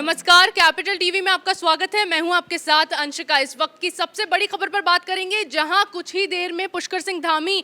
नमस्कार, capital TV में आपका स्वागत है। मैं हूं आपके साथ अंशिका। इस वक्त की सबसे बड़ी खबर पर बात करेंगे, जहां कुछ ही देर में पुष्कर सिंह धामी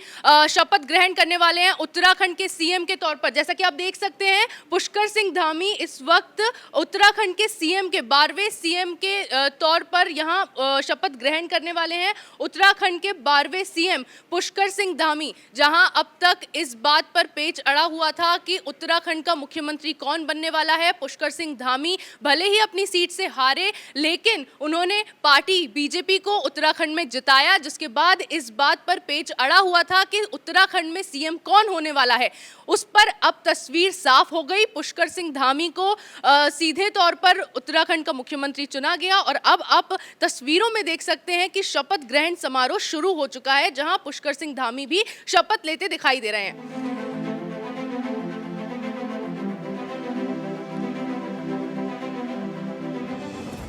शपथ ग्रहण करने वाले हैं उत्तराखंड के सीएम के तौर पर। जैसा कि आप देख सकते हैं, पुष्कर सिंह धामी इस वक्त उत्तराखंड के सीएम के 12वें सीएम के तौर पर यहां शपथ ग्रहण करने वाले हैं। उत्तराखंड के 12वें सीएम पुष्कर सिंह धामी, जहां अब तक इस बात पर पेच अड़ा हुआ था कि उत्तराखंड का मुख्यमंत्री कौन बनने वाला है। पुष्कर सिंह धामी भले ही अपनी सीट से हारे, लेकिन उन्होंने पार्टी बीजेपी को उत्तराखंड में जिताया, जिसके बाद इस बात पर पेच अड़ा हुआ था कि उत्तराखंड में सीएम कौन होने वाला है। उस पर अब तस्वीर साफ हो गई। पुष्कर सिंह धामी को सीधे तौर पर उत्तराखंड का मुख्यमंत्री चुना गया और अब आप तस्वीरों में देख सकते हैं कि शपथ ग्रहण समारोह शुरू हो चुका है, जहां पुष्कर सिंह धामी भी शपथ लेते दिखाई दे रहे हैं।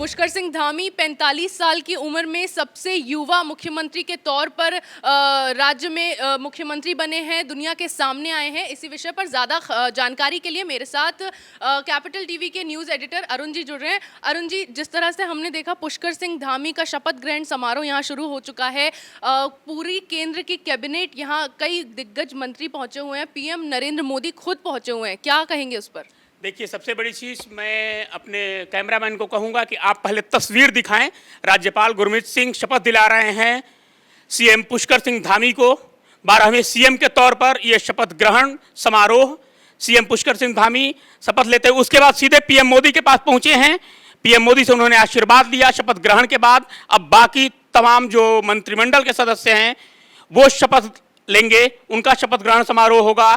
पुष्कर सिंह धामी 45 साल की उम्र में सबसे युवा मुख्यमंत्री के तौर पर राज्य में मुख्यमंत्री बने हैं, दुनिया के सामने आए हैं। इसी विषय पर ज़्यादा जानकारी के लिए मेरे साथ कैपिटल टीवी के न्यूज़ एडिटर अरुण जी जुड़ रहे हैं। अरुण जी, जिस तरह से हमने देखा पुष्कर सिंह धामी का शपथ ग्रहण समारोह यहाँ शुरू हो चुका है, पूरी केंद्र की कैबिनेट, यहाँ कई दिग्गज मंत्री पहुँचे हुए हैं, पीएम नरेंद्र मोदी खुद पहुँचे हुए हैं, क्या कहेंगे उस पर? देखिए, सबसे बड़ी चीज़ मैं अपने कैमरामैन को कहूँगा कि आप पहले तस्वीर दिखाएं। राज्यपाल गुरमीत सिंह शपथ दिला रहे हैं सीएम पुष्कर सिंह धामी को 12वें सीएम के तौर पर। यह शपथ ग्रहण समारोह सीएम पुष्कर सिंह धामी शपथ लेते हुए उसके बाद सीधे पीएम मोदी के पास पहुँचे हैं। पीएम मोदी से उन्होंने आशीर्वाद लिया शपथ ग्रहण के बाद। अब बाकी तमाम जो मंत्रिमंडल के सदस्य हैं वो शपथ लेंगे, उनका शपथ ग्रहण समारोह होगा।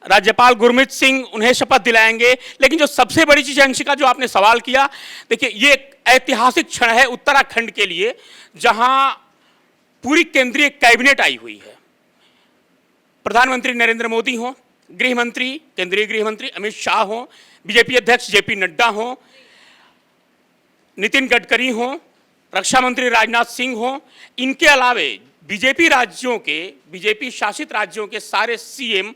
राज्यपाल गुरमीत सिंह उन्हें शपथ दिलाएंगे। लेकिन जो सबसे बड़ी चीज़, अंशिका, जो आपने सवाल किया, देखिए ये एक ऐतिहासिक क्षण है उत्तराखंड के लिए, जहां पूरी केंद्रीय कैबिनेट आई हुई है। प्रधानमंत्री नरेंद्र मोदी हो, गृह मंत्री, केंद्रीय गृह मंत्री अमित शाह हो, बीजेपी अध्यक्ष जेपी नड्डा हो, नितिन गडकरी हो, रक्षा मंत्री राजनाथ सिंह हो, इनके अलावे बीजेपी शासित राज्यों के सारे सीएम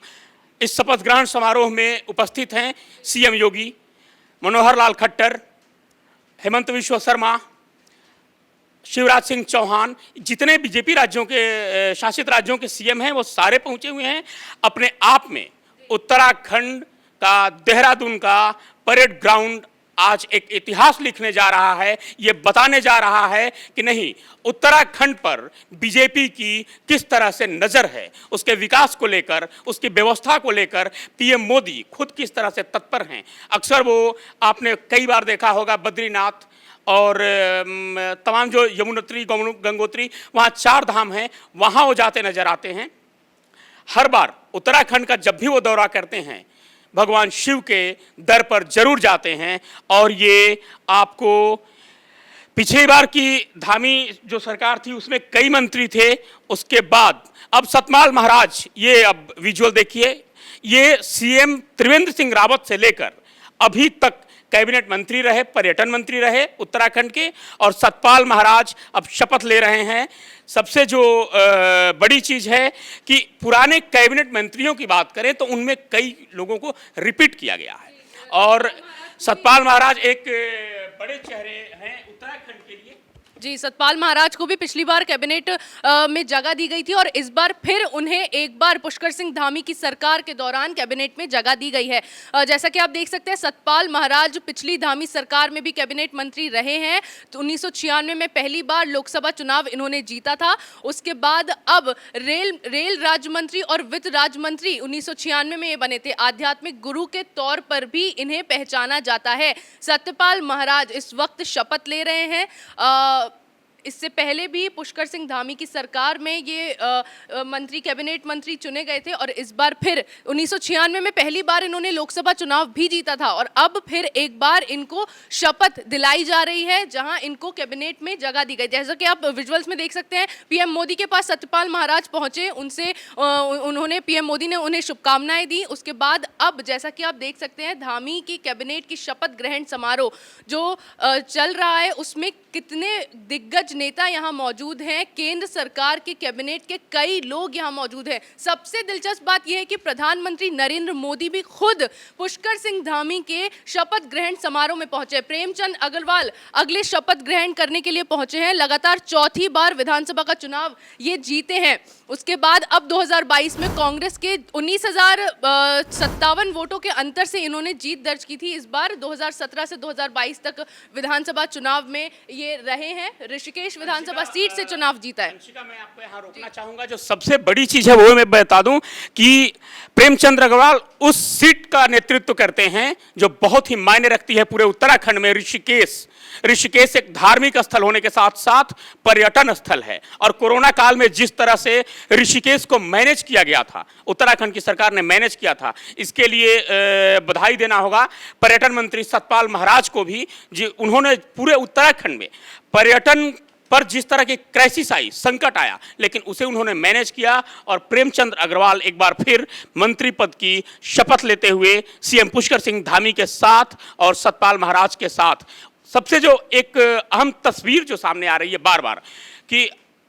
इस शपथ ग्रहण समारोह में उपस्थित हैं। सीएम योगी, मनोहर लाल खट्टर, हेमंत बिस्वा शर्मा, शिवराज सिंह चौहान, जितने बीजेपी राज्यों के शासित राज्यों के सीएम हैं वो सारे पहुंचे हुए हैं। अपने आप में उत्तराखंड का, देहरादून का परेड ग्राउंड आज एक इतिहास लिखने जा रहा है। ये बताने जा रहा है कि नहीं, उत्तराखंड पर बीजेपी की किस तरह से नज़र है, उसके विकास को लेकर, उसकी व्यवस्था को लेकर पीएम मोदी खुद किस तरह से तत्पर हैं। अक्सर वो आपने कई बार देखा होगा बद्रीनाथ और तमाम जो यमुनोत्री, गंगोत्री, वहाँ 4 धाम हैं, वहाँ वो जाते नजर आते हैं। हर बार उत्तराखंड का जब भी वो दौरा करते हैं, भगवान शिव के दर पर जरूर जाते हैं। और ये आपको पिछली बार की धामी जो सरकार थी उसमें कई मंत्री थे, उसके बाद अब सतपाल महाराज, ये अब विजुअल देखिए, ये सीएम त्रिवेंद्र सिंह रावत से लेकर अभी तक कैबिनेट मंत्री रहे, पर्यटन मंत्री रहे उत्तराखंड के, और सतपाल महाराज अब शपथ ले रहे हैं। सबसे जो बड़ी चीज़ है कि पुराने कैबिनेट मंत्रियों की बात करें तो उनमें कई लोगों को रिपीट किया गया है, और सतपाल महाराज एक बड़े चेहरे हैं उत्तराखंड के लिए। जी, सतपाल महाराज को भी पिछली बार कैबिनेट में जगह दी गई थी और इस बार फिर उन्हें एक बार पुष्कर सिंह धामी की सरकार के दौरान कैबिनेट में जगह दी गई है। जैसा कि आप देख सकते हैं, सतपाल महाराज पिछली धामी सरकार में भी कैबिनेट मंत्री रहे हैं। तो 1996 में पहली बार लोकसभा चुनाव इन्होंने जीता था। उसके बाद अब रेल राज्य मंत्री और वित्त राज्य मंत्री 1996 में ये बने थे। आध्यात्मिक गुरु के तौर पर भी इन्हें पहचाना जाता है। सतपाल महाराज इस वक्त शपथ ले रहे हैं। इससे पहले भी पुष्कर सिंह धामी की सरकार में ये कैबिनेट मंत्री चुने गए थे और इस बार फिर 1996 में पहली बार इन्होंने लोकसभा चुनाव भी जीता था और अब फिर एक बार इनको शपथ दिलाई जा रही है, जहां इनको कैबिनेट में जगह दी गई। जैसा कि आप विजुअल्स में देख सकते हैं, पीएम मोदी के पास सतपाल महाराज पहुंचे, उन्होंने पीएम मोदी ने उन्हें शुभकामनाएं दी। उसके बाद अब जैसा कि आप देख सकते हैं, धामी की कैबिनेट की शपथ ग्रहण समारोह जो चल रहा है, उसमें कितने दिग्गज नेता यहाँ मौजूद हैं, केंद्र सरकार के कैबिनेट के कई लोग यहाँ मौजूद हैं। सबसे दिलचस्प बात यह है कि प्रधानमंत्री नरेंद्र मोदी भी खुद पुष्कर सिंह धामी के शपथ ग्रहण समारोह में पहुंचे। प्रेमचंद अग्रवाल अगले शपथ ग्रहण करने के लिए पहुंचे हैं। लगातार चौथी बार विधानसभा का चुनाव ये जीते हैं। उसके बाद अब 2022 में कांग्रेस के 19,057 वोटों के अंतर से इन्होंने जीत दर्ज की थी। इस बार 2017 से 2022 तक विधानसभा चुनाव में ये रहे हैं। ऋषिकेश विधानसभा सीट से चुनाव जीता है। मैं आपको यहाँ रोकना चाहूंगा, जो सबसे बड़ी चीज है वो मैं बता दूं कि प्रेमचंद अग्रवाल उस सीट का नेतृत्व करते हैं जो बहुत ही मायने रखती है पूरे उत्तराखंड में। ऋषिकेश एक धार्मिक स्थल होने के साथ साथ पर्यटन स्थल है, और कोरोना काल में जिस तरह से ऋषिकेश को मैनेज किया गया था, उत्तराखंड की सरकार ने मैनेज किया था, इसके लिए बधाई देना होगा पर्यटन मंत्री सतपाल महाराज को भी। जी, उन्होंने पूरे उत्तराखंड में पर्यटन पर जिस तरह की क्राइसिस आई, संकट आया, लेकिन उसे उन्होंने मैनेज किया। और प्रेमचंद अग्रवाल एक बार फिर मंत्री पद की शपथ लेते हुए सीएम पुष्कर सिंह धामी के साथ और सतपाल महाराज के साथ, सबसे जो एक अहम तस्वीर जो सामने आ रही है बार बार कि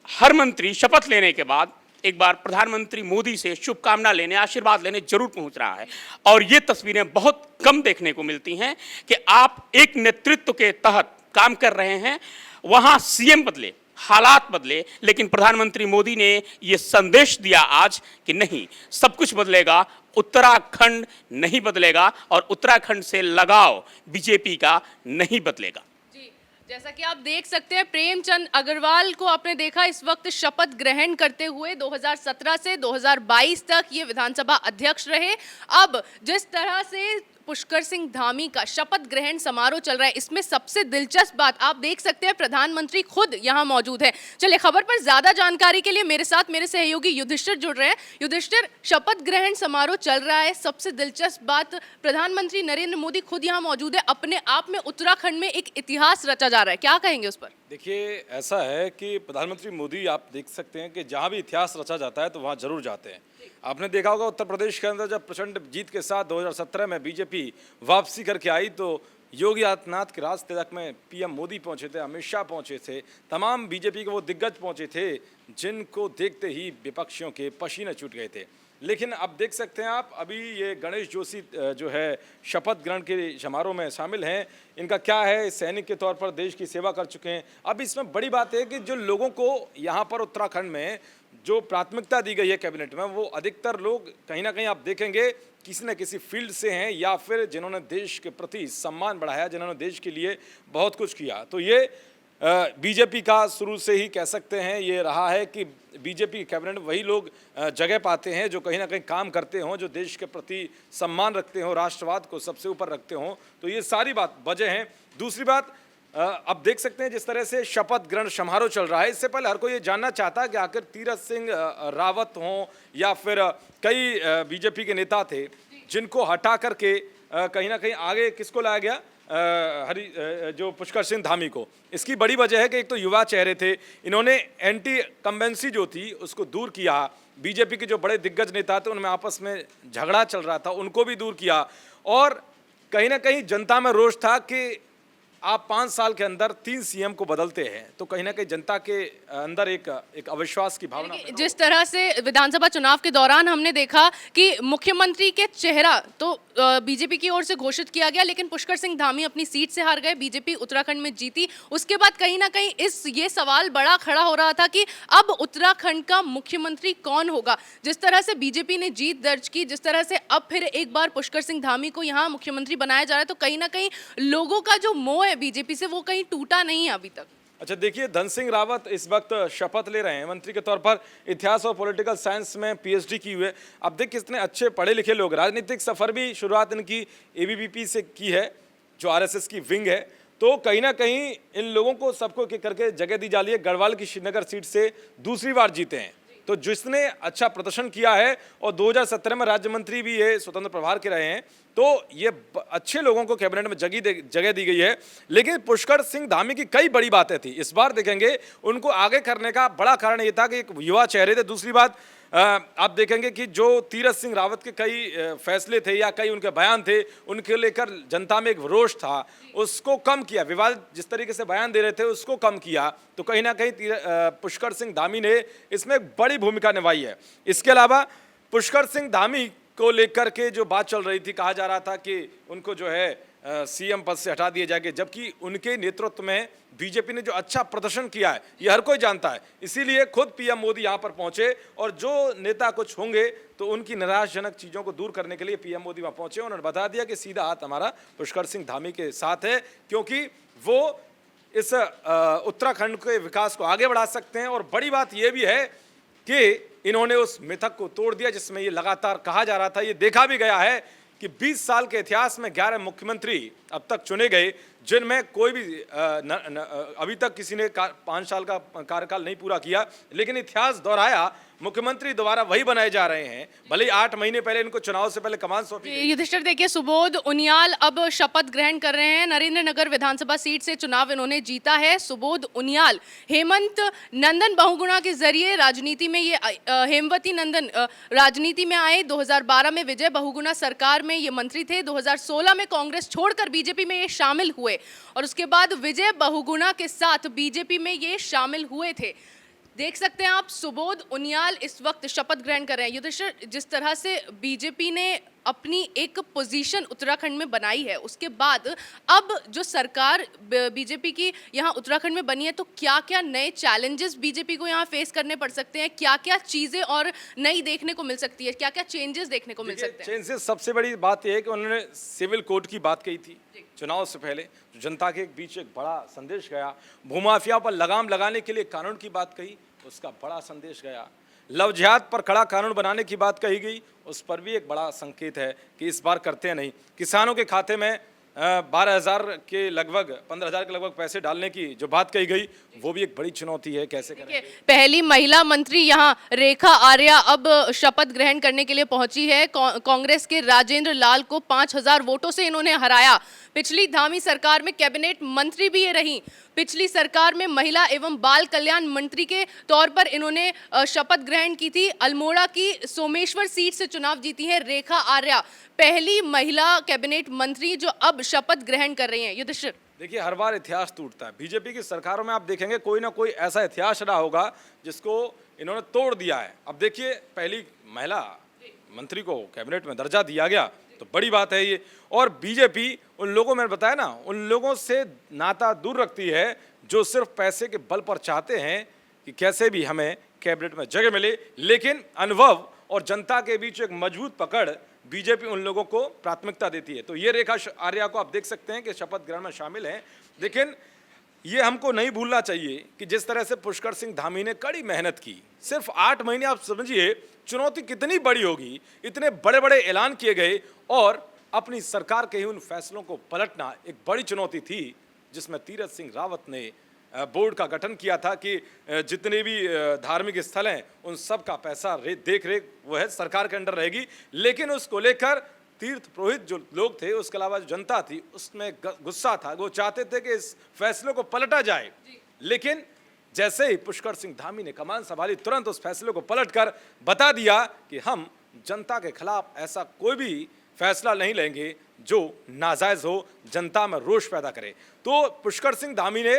हर मंत्री शपथ लेने के बाद एक बार प्रधानमंत्री मोदी से शुभकामना लेने, आशीर्वाद लेने जरूर पहुंच रहा है। और ये तस्वीरें बहुत कम देखने को मिलती हैं कि आप एक नेतृत्व के तहत काम कर रहे हैं, वहां सीएम बदले, हालात बदले, लेकिन प्रधानमंत्री मोदी ने यह संदेश दिया आज कि नहीं, सब कुछ बदलेगा, उत्तराखंड नहीं बदलेगा और उत्तराखंड से लगाव बीजेपी का नहीं बदलेगा। जी, जैसा कि आप देख सकते हैं, प्रेमचंद अग्रवाल को आपने देखा इस वक्त शपथ ग्रहण करते हुए। 2017 से 2022 तक ये विधानसभा अध्यक्ष रहे। अब जिस तरह से पुष्कर सिंह धामी का शपथ ग्रहण समारोह चल रहा है, इसमें सबसे दिलचस्प बात आप देख सकते हैं, प्रधानमंत्री खुद यहां मौजूद है। चलिए, खबर पर ज्यादा जानकारी के लिए मेरे साथ मेरे सहयोगी युधिष्ठिर जुड़ रहे हैं। युधिष्ठिर, शपथ ग्रहण समारोह चल रहा है, सबसे दिलचस्प बात प्रधानमंत्री नरेंद्र मोदी खुद यहां मौजूद है। अपने आप में उत्तराखंड में एक इतिहास रचा जा रहा है, क्या कहेंगे उस पर? देखिए, ऐसा है कि प्रधानमंत्री मोदी, आप देख सकते हैं कि जहां भी इतिहास रचा जाता है तो वहां जरूर जाते हैं। आपने देखा होगा उत्तर प्रदेश के अंदर जब प्रचंड जीत के साथ 2017 में बीजेपी वापसी करके आई तो योगी आदित्यनाथ के राज तिलक में पीएम मोदी पहुंचे थे, अमित शाह पहुंचे थे, तमाम बीजेपी के वो दिग्गज पहुंचे थे जिनको देखते ही विपक्षियों के पसीने छूट गए थे। लेकिन अब देख सकते हैं आप, अभी ये गणेश जोशी जो है शपथ ग्रहण के समारोह में शामिल हैं। इनका क्या है, सैनिक के तौर पर देश की सेवा कर चुके हैं। अब इसमें बड़ी बात है कि जो लोगों को यहाँ पर उत्तराखंड में जो प्राथमिकता दी गई है कैबिनेट में, वो अधिकतर लोग कहीं ना कहीं आप देखेंगे किसी न किसी फील्ड से हैं या फिर जिन्होंने देश के प्रति सम्मान बढ़ाया, जिन्होंने देश के लिए बहुत कुछ किया। तो ये बीजेपी का शुरू से ही कह सकते हैं ये रहा है कि बीजेपी कैबिनेट वही लोग जगह पाते हैं जो कहीं ना कहीं काम करते हों, जो देश के प्रति सम्मान रखते हों, राष्ट्रवाद को सबसे ऊपर रखते हों। तो ये सारी बात वजह हैं। दूसरी बात, अब देख सकते हैं जिस तरह से शपथ ग्रहण समारोह चल रहा है, इससे पहले हर कोई ये जानना चाहता है कि आखिर तीरथ सिंह रावत हों या फिर कई बीजेपी के नेता थे जिनको हटा करके कहीं ना कहीं आगे किसको लाया गया, जो पुष्कर सिंह धामी को। इसकी बड़ी वजह है कि एक तो युवा चेहरे थे, इन्होंने एंटी कंबेंसी जो थी उसको दूर किया। बीजेपी के जो बड़े दिग्गज नेता थे उनमें आपस में झगड़ा चल रहा था, उनको भी दूर किया। और कहीं ना कहीं जनता में रोष था कि आप 5 साल के अंदर 3 सीएम को बदलते हैं, तो कहीं ना कहीं जनता के अंदर एक अविश्वास की भावना। जिस तरह से विधानसभा चुनाव के दौरान हमने देखा कि मुख्यमंत्री के चेहरा तो बीजेपी की ओर से घोषित किया गया, लेकिन पुष्कर सिंह धामी अपनी सीट से हार गए, बीजेपी उत्तराखंड में जीती। उसके बाद कहीं ना कहीं ये सवाल बड़ा खड़ा हो रहा था कि अब उत्तराखंड का मुख्यमंत्री कौन होगा। जिस तरह से बीजेपी ने जीत दर्ज की, जिस तरह से अब फिर एक बार पुष्कर सिंह धामी को यहाँ मुख्यमंत्री बनाया जा रहा है, तो कहीं ना कहीं लोगों का जो मोह है बीजेपी से वो कहीं टूटा नहीं है अभी तक। अच्छा, देखिए, धन सिंह रावत इस वक्त शपथ ले रहे हैं मंत्री के तौर पर। इतिहास और पॉलिटिकल साइंस में पीएचडी की हुए। अब देख कितने अच्छे पढ़े लिखे लोग। राजनीतिक सफर भी शुरुआत इनकी एबीवीपी से की है, जो आरएसएस की विंग है। तो कहीं ना कहीं इन लोगों को सबको करके जगह दी जा रही है। गढ़वाल की श्रीनगर सीट से दूसरी बार जीते हैं, तो जिसने अच्छा प्रदर्शन किया है और 2017 में राज्य मंत्री भी ये स्वतंत्र प्रभार के रहे हैं, तो ये अच्छे लोगों को कैबिनेट में जगह दी गई है। लेकिन पुष्कर सिंह धामी की कई बड़ी बातें थी। इस बार देखेंगे उनको आगे करने का बड़ा कारण ये था कि एक युवा चेहरे थे। दूसरी बात, आप देखेंगे कि जो तीरथ सिंह रावत के कई फैसले थे या कई उनके बयान थे, उनके लेकर जनता में एक रोष था, उसको कम किया। विवाद जिस तरीके से बयान दे रहे थे उसको कम किया। तो कहीं ना कहीं पुष्कर सिंह धामी ने इसमें एक बड़ी भूमिका निभाई है। इसके अलावा पुष्कर सिंह धामी को लेकर के जो बात चल रही थी, कहा जा रहा था कि उनको जो है सीएम पद से हटा दिए जाएंगे, जबकि उनके नेतृत्व में बीजेपी ने जो अच्छा प्रदर्शन किया है ये हर कोई जानता है। इसीलिए खुद पीएम मोदी यहाँ पर पहुंचे और जो नेता कुछ होंगे तो उनकी निराशाजनक चीज़ों को दूर करने के लिए पीएम मोदी वहाँ पहुंचे। उन्होंने बता दिया कि सीधा हाथ हमारा पुष्कर सिंह धामी के साथ है, क्योंकि वो इस उत्तराखंड के विकास को आगे बढ़ा सकते हैं। और बड़ी बात यह भी है कि इन्होंने उस मिथक को तोड़ दिया जिसमें ये लगातार कहा जा रहा था। ये देखा भी गया है कि 20 साल के इतिहास में 11 मुख्यमंत्री अब तक चुने गए, जिनमें कोई भी अभी तक किसी ने 5 साल का कार्यकाल नहीं पूरा किया, लेकिन इतिहास दोहराया। मुख्यमंत्री दोबारा वही बनाए जा रहे हैं, भले ही 8 महीने पहले इनको चुनाव से पहले कमान सौंपी गई। युधिष्ठिर, देखिए सुबोध उनियाल अब शपथ ग्रहण कर रहे हैं। नरेंद्रनगर विधानसभा सीट से चुनाव इन्होंने जीता है। सुबोध उनियाल हेमंत नंदन बहुगुणा के जरिए राजनीति में ये हेमवती नंदन राजनीति में आए। 2012 में विजय बहुगुणा सरकार में ये मंत्री थे। 2016 में कांग्रेस छोड़कर बीजेपी में ये शामिल हुए और उसके बाद विजय बहुगुणा के साथ बीजेपी में ये शामिल हुए थे। देख सकते हैं आप, सुबोध उनियाल इस वक्त शपथ ग्रहण कर रहे हैं। युधिष्ठिर, जिस तरह से बीजेपी ने अपनी एक पोजीशन उत्तराखंड में बनाई है, उसके बाद अब जो सरकार बीजेपी की यहाँ उत्तराखंड में बनी है, तो क्या क्या नए चैलेंजेस बीजेपी को यहाँ फेस करने पड़ सकते हैं? क्या क्या चीज़ें और नई देखने को मिल सकती है? क्या क्या चेंजेस देखने को मिल सकते हैं? चेंजेस सबसे बड़ी बात यह है कि उन्होंने सिविल कोड की बात कही थी चुनाव से पहले, जो जनता के बीच एक बड़ा संदेश गया। भूमाफिया पर लगाम लगाने के लिए कानून की बात कही, उसका बड़ा संदेश गया। लव जिहाद पर कड़ा कानून बनाने की बात कही गई, उस पर भी एक बड़ा संकेत है कि इस बार करते हैं नहीं। किसानों के खाते में 12,000 के लगभग 15,000 के लगभग पैसे डालने की जो बात कही गई, वो भी एक बड़ी चुनौती है, कैसे करेंगे। पहली महिला मंत्री यहाँ रेखा आर्या अब शपथ ग्रहण करने के लिए पहुंची है। कांग्रेस के राजेंद्र लाल को 5,000 वोटों से इन्होंने हराया। पिछली धामी सरकार में कैबिनेट मंत्री भी ये रही। पिछली सरकार में महिला एवं बाल कल्याण मंत्री के तौर पर इन्होंने शपथ ग्रहण की थी। अल्मोड़ा की सोमेश्वर सीट से चुनाव जीती है रेखा आर्या, पहली महिला कैबिनेट मंत्री जो अब शपथ ग्रहण कर रही हैं। युधिष्ठिर, देखिए, हर बार इतिहास टूटता है। बीजेपी की सरकारों में आप देखेंगे कोई ना कोई ऐसा इतिहास रहा होगा जिसको इन्होंने तोड़ दिया है। अब देखिए, पहली महिला मंत्री को कैबिनेट में दर्जा दिया गया तो बड़ी बात है ये। और बीजेपी उन लोगों, मैंने बताया ना, उन लोगों से नाता दूर रखती है जो सिर्फ पैसे के बल पर चाहते हैं कि कैसे भी हमें कैबिनेट में जगह मिले, लेकिन अनुभव और जनता के बीच एक मजबूत पकड़ बीजेपी उन लोगों को प्राथमिकता देती है। तो ये रेखा आर्या को आप देख सकते हैं कि शपथ ग्रहण में शामिल हैं। लेकिन ये हमको नहीं भूलना चाहिए कि जिस तरह से पुष्कर सिंह धामी ने कड़ी मेहनत की, सिर्फ 8 महीने, आप समझिए चुनौती कितनी बड़ी होगी। इतने बड़े बड़े ऐलान किए गए और अपनी सरकार के ही उन फैसलों को पलटना एक बड़ी चुनौती थी, जिसमें तीरथ सिंह रावत ने बोर्ड का गठन किया था कि जितने भी धार्मिक स्थल हैं उन सब का पैसा देख रेख वो है सरकार के अंडर रहेगी। लेकिन उसको लेकर तीर्थ पुरोहित जो लोग थे, उसके अलावा जो जनता थी, उसमें गुस्सा था। वो चाहते थे कि इस फैसले को पलटा जाए, लेकिन जैसे ही पुष्कर सिंह धामी ने कमान संभाली, तुरंत उस फैसले को पलटकर बता दिया कि हम जनता के खिलाफ ऐसा कोई भी फैसला नहीं लेंगे जो नाजायज हो, जनता में रोष पैदा करे। तो पुष्कर सिंह धामी ने,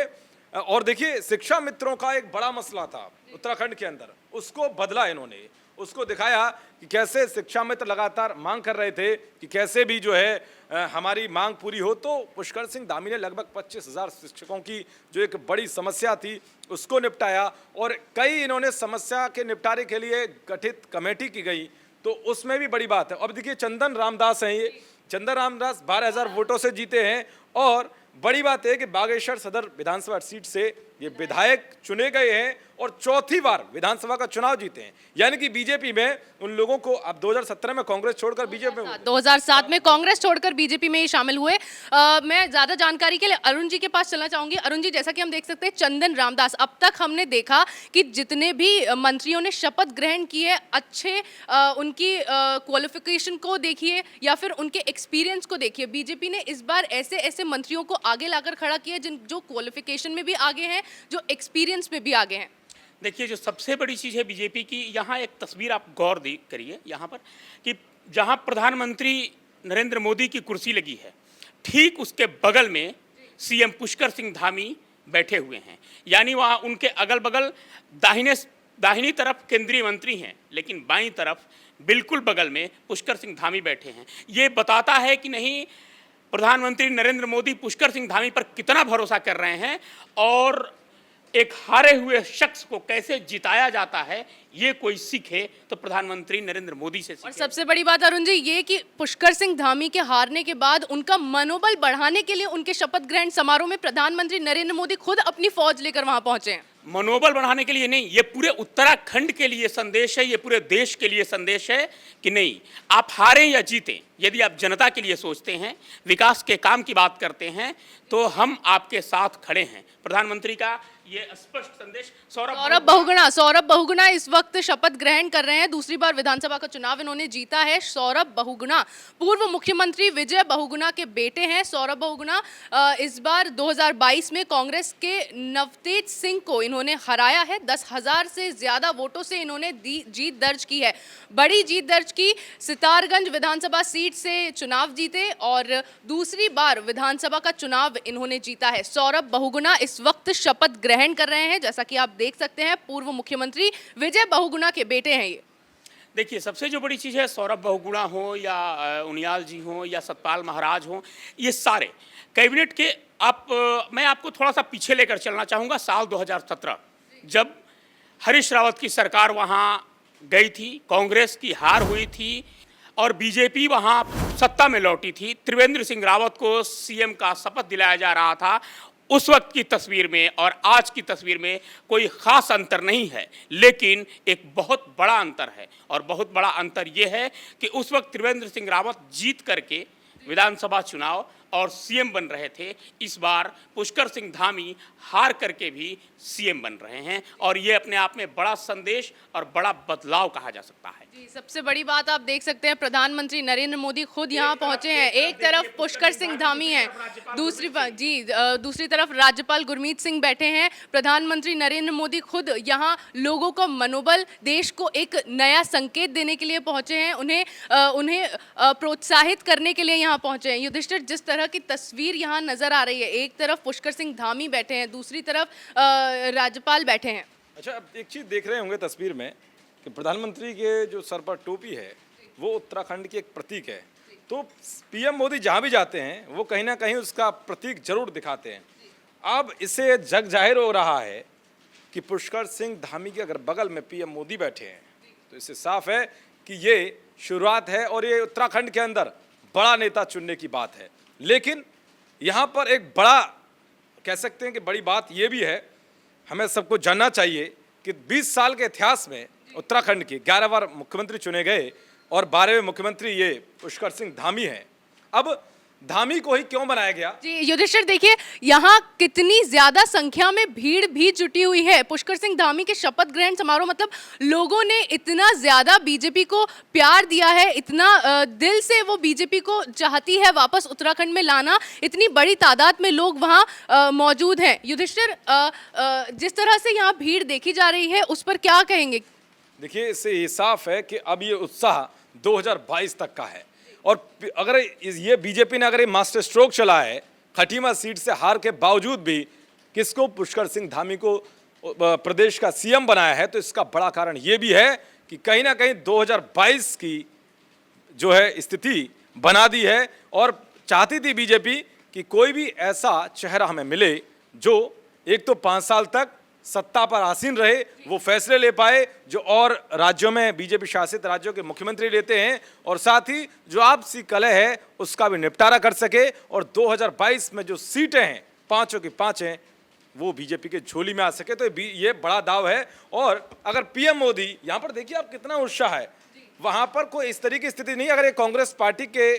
और देखिए, शिक्षा मित्रों का एक बड़ा मसला था उत्तराखंड के अंदर, उसको बदला इन्होंने। उसको दिखाया कि कैसे शिक्षा मित्र लगातार मांग कर रहे थे कि कैसे भी जो है हमारी मांग पूरी हो। तो पुष्कर सिंह धामी ने लगभग 25,000 शिक्षकों की जो एक बड़ी समस्या थी उसको निपटाया, और कई इन्होंने समस्या के निपटारे के लिए गठित कमेटी की गई, तो उसमें भी बड़ी बात है। अब देखिए, चंदन रामदास हैं, ये चंदन रामदास 12,000 वोटों से जीते हैं, और बड़ी बात है कि बागेश्वर सदर विधानसभा सीट से ये विधायक चुने गए हैं और चौथी बार विधानसभा का चुनाव जीते हैं। यानी कि बीजेपी में उन लोगों को, अब 2017 में कांग्रेस छोड़कर बीजेपी में, 2007 में कांग्रेस छोड़कर बीजेपी में ही शामिल हुए। मैं ज्यादा जानकारी के लिए अरुण जी के पास चलना चाहूंगी। अरुण जी, जैसा कि हम देख सकते हैं, चंदन रामदास, अब तक हमने देखा कि जितने भी मंत्रियों ने शपथ ग्रहण की है, अच्छे उनकी क्वालिफिकेशन को देखिए या फिर उनके एक्सपीरियंस को देखिए, बीजेपी ने इस बार ऐसे ऐसे मंत्रियों को आगे लाकर खड़ा किया जो क्वालिफिकेशन में भी आगे हैं, जो एक्सपीरियंस में भी आगे हैं। देखिए, जो सबसे बड़ी चीज़ है बीजेपी की, यहाँ एक तस्वीर आप गौर दी करिए यहाँ पर, कि जहाँ प्रधानमंत्री नरेंद्र मोदी की कुर्सी लगी है, ठीक उसके बगल में सीएम पुष्कर सिंह धामी बैठे हुए हैं। यानी वहाँ उनके अगल बगल दाहिनी तरफ केंद्रीय मंत्री हैं, लेकिन बाईं तरफ बिल्कुल बगल में पुष्कर सिंह धामी बैठे हैं। ये बताता है कि नहीं, प्रधानमंत्री नरेंद्र मोदी पुष्कर सिंह धामी पर कितना भरोसा कर रहे हैं और एक हारे हुए शख्स को कैसे जिताया जाता है, ये कोई सीखे तो प्रधानमंत्री नरेंद्र मोदी से सीखे। और सबसे बड़ी बात अरुण जी ये कि पुष्कर सिंह धामी के हारने के बाद उनका मनोबल बढ़ाने के लिए उनके शपथ ग्रहण समारोह में प्रधानमंत्री नरेंद्र मोदी खुद अपनी फौज लेकर वहां पहुंचे हैं। मनोबल बढ़ाने के लिए नहीं, ये पूरे उत्तराखंड के लिए संदेश है, ये पूरे देश के लिए संदेश है कि नहीं, आप हारें या जीतें, यदि आप जनता के लिए सोचते हैं, विकास के काम की बात करते हैं, तो हम आपके साथ खड़े हैं। प्रधानमंत्री का ये स्पष्ट संदेश। सौरभ बहुगुणा इस वक्त शपथ ग्रहण कर रहे हैं। दूसरी बार विधानसभा का चुनाव इन्होंने जीता है। सौरभ बहुगुणा पूर्व मुख्यमंत्री विजय बहुगुणा के बेटे हैं। सौरभ बहुगुणा इस बार 2022 में कांग्रेस के नवतेज सिंह को इन्होंने हराया है। 10,000 से ज्यादा वोटों से इन्होंने जीत दर्ज की है, बड़ी जीत दर्ज की। सितारगंज विधानसभा सीट से चुनाव जीते और दूसरी बार विधानसभा का चुनाव इन्होंने जीता है। सौरभ बहुगुणा इस वक्त शपथ ग्रहण कर रहे हैं। जैसा कि आप देख सकते हैं, पूर्व मुख्यमंत्री विजय बहुगुणा के बेटे हैं ये। देखिए, सबसे जो बड़ी चीज़ है, सौरभ बहुगुणा हो या उनियाल जी हो या सतपाल महाराज हो, ये सारे कैबिनेट के मैं आपको थोड़ा सा पीछे लेकर चलना चाहूँगा। साल 2017 जब हरीश रावत की सरकार वहाँ गई थी, कांग्रेस की हार हुई थी और बीजेपी वहाँ सत्ता में लौटी थी, त्रिवेंद्र सिंह रावत को सीएम का शपथ दिलाया जा रहा था। उस वक्त की तस्वीर में और आज की तस्वीर में कोई ख़ास अंतर नहीं है, लेकिन एक बहुत बड़ा अंतर है और बहुत बड़ा अंतर ये है कि उस वक्त त्रिवेंद्र सिंह रावत जीत करके विधानसभा चुनाव और सीएम बन रहे थे। इस बार पुष्कर सिंह धामी हार करके भी सीएम बन रहे हैं और ये अपने आप में बड़ा संदेश और बड़ा बदलाव कहा जा सकता है। जी, सबसे बड़ी बात आप देख सकते हैं, प्रधानमंत्री नरेंद्र मोदी खुद यहाँ पहुंचे हैं। एक तरफ पुष्कर सिंह धामी हैं, दूसरी तरफ राज्यपाल गुरमीत सिंह बैठे हैं। प्रधानमंत्री नरेंद्र मोदी खुद यहाँ लोगों का मनोबल, देश को एक नया संकेत देने के लिए पहुंचे हैं, उन्हें प्रोत्साहित करने के लिए यहाँ पहुंचे हैं। युधिष्ठिर, जिस तरह की तस्वीर यहाँ नजर आ रही है, एक तरफ पुष्कर सिंह धामी बैठे हैं, दूसरी तरफ राज्यपाल बैठे हैं। अच्छा, अब एक चीज़ देख रहे होंगे तस्वीर में कि प्रधानमंत्री के जो सर पर टोपी है वो उत्तराखंड की एक प्रतीक है। तो पीएम मोदी जहाँ भी जाते हैं वो कहीं ना कहीं उसका प्रतीक जरूर दिखाते हैं। अब इसे जग जाहिर हो रहा है कि पुष्कर सिंह धामी के अगर बगल में पीएम मोदी बैठे हैं तो इससे साफ है कि ये शुरुआत है और ये उत्तराखंड के अंदर बड़ा नेता चुनने की बात है। लेकिन यहाँ पर एक बड़ा कह सकते हैं कि बड़ी बात ये भी है, हमें सबको जानना चाहिए कि 20 साल के इतिहास में उत्तराखंड के 11 बार मुख्यमंत्री चुने गए और 12वें मुख्यमंत्री ये पुष्कर सिंह धामी हैं। अब धामी को ही क्यों बनाया गया? जी युधिष्ठिर, देखिए यहाँ कितनी ज्यादा संख्या में भीड़ भी जुटी हुई है पुष्कर सिंह धामी के शपथ ग्रहण समारोह। मतलब लोगों ने इतना ज्यादा बीजेपी को प्यार दिया है, इतना दिल से वो बीजेपी को चाहती है वापस उत्तराखंड में लाना, इतनी बड़ी तादाद में लोग वहाँ मौजूद हैं। युधिष्ठिर, जिस तरह से यहाँ भीड़ देखी जा रही है उस पर क्या कहेंगे? देखिए, इससे ये साफ है कि अब ये उत्साह 2022 तक का है और अगर ये बीजेपी ने अगर ये मास्टर स्ट्रोक चला है, खटीमा सीट से हार के बावजूद भी किसको, पुष्कर सिंह धामी को प्रदेश का सीएम बनाया है, तो इसका बड़ा कारण ये भी है कि कहीं ना कहीं 2022 की जो है स्थिति बना दी है और चाहती थी बीजेपी कि कोई भी ऐसा चेहरा हमें मिले जो एक तो 5 साल तक सत्ता पर आसीन रहे, वो फैसले ले पाए जो और राज्यों में बीजेपी शासित राज्यों के मुख्यमंत्री लेते हैं, और साथ ही जो आपसी कलह है उसका भी निपटारा कर सके और 2022 में जो सीटें हैं 5 की 5 हैं वो बीजेपी के झोली में आ सके। तो ये बड़ा दाव है। और अगर पीएम मोदी, यहाँ पर देखिए आप कितना उत्साह है, वहाँ पर कोई इस तरह की स्थिति नहीं। अगर ये कांग्रेस पार्टी के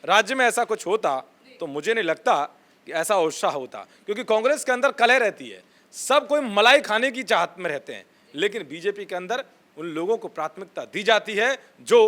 राज्य में ऐसा कुछ होता तो मुझे नहीं लगता कि ऐसा उत्साह होता, क्योंकि कांग्रेस के अंदर कलह रहती है, सब कोई मलाई खाने की चाहत में रहते हैं, लेकिन बीजेपी के अंदर उन लोगों को प्राथमिकता दी जाती है जो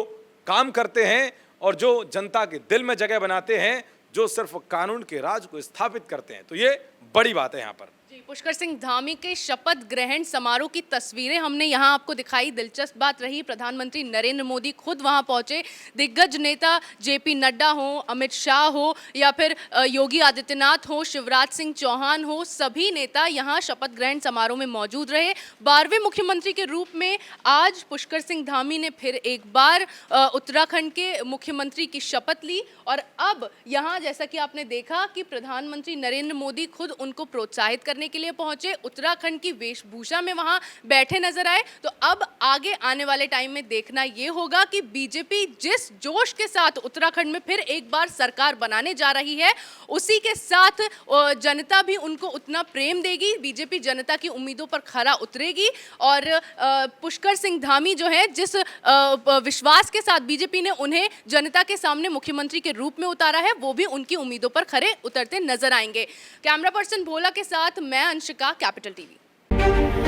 काम करते हैं और जो जनता के दिल में जगह बनाते हैं, जो सिर्फ कानून के राज को स्थापित करते हैं। तो ये बड़ी बात है यहाँ पर। जी, पुष्कर सिंह धामी के शपथ ग्रहण समारोह की तस्वीरें हमने यहाँ आपको दिखाई। दिलचस्प बात रही, प्रधानमंत्री नरेंद्र मोदी खुद वहाँ पहुँचे। दिग्गज नेता जेपी नड्डा हो, अमित शाह हो या फिर योगी आदित्यनाथ हो, शिवराज सिंह चौहान हो, सभी नेता यहाँ शपथ ग्रहण समारोह में मौजूद रहे। 12वें मुख्यमंत्री के रूप में आज पुष्कर सिंह धामी ने फिर एक बार उत्तराखंड के मुख्यमंत्री की शपथ ली और अब यहाँ जैसा कि आपने देखा कि प्रधानमंत्री नरेंद्र मोदी खुद उनको प्रोत्साहित करने के लिए पहुंचे, उत्तराखंड की वेशभूषा में वहां बैठे नजर आए। तो अब आगे आने वाले टाइम में देखना ये होगा कि बीजेपी जिस जोश के साथ उत्तराखंड में फिर एक बार सरकार बनाने जा रही है, उसी के साथ जनता भी उनको उतना प्रेम देगी, बीजेपी जनता की उम्मीदों पर खरा उतरेगी और पुष्कर सिंह धामी जो है जिस विश्वास के साथ बीजेपी ने उन्हें जनता के सामने मुख्यमंत्री के रूप में उतारा है, वो भी उनकी उम्मीदों पर खरे उतरते नजर आएंगे। कैमरा पर्सन भोला के साथ मैं अंशिका, कैपिटल टीवी।